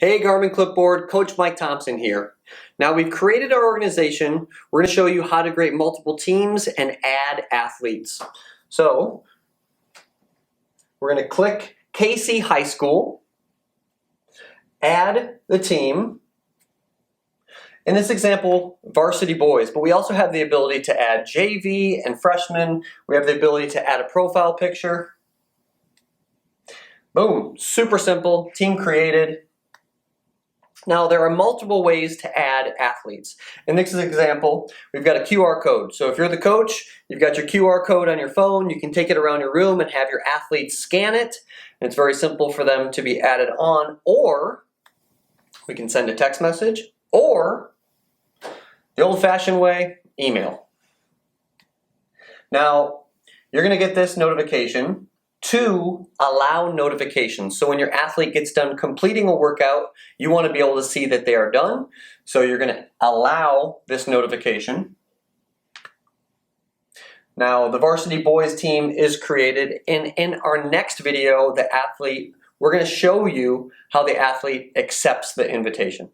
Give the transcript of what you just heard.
Hey Garmin Clipboard, Coach Mike Thompson here. Now we've created our organization. We're going to show you how to create multiple teams and add athletes. So we're going to click KC High School, add the team. In this example, varsity boys, but we also have the ability to add JV and freshmen. We have the ability to add a profile picture. Boom, super simple, team created. Now there are multiple ways to add athletes. In this example, we've got a QR code. So if you're the coach, you've got your QR code on your phone, you can take it around your room and have your athletes scan it. And it's very simple for them to be added on, or we can send a text message, or the old-fashioned way, email. Now, you're going to get this notification to allow notifications. So when your athlete gets done completing a workout, you want to be able to see that they are done. So you're going to allow this notification. Now the varsity boys team is created, and in our next video, we're going to show you how the athlete accepts the invitation.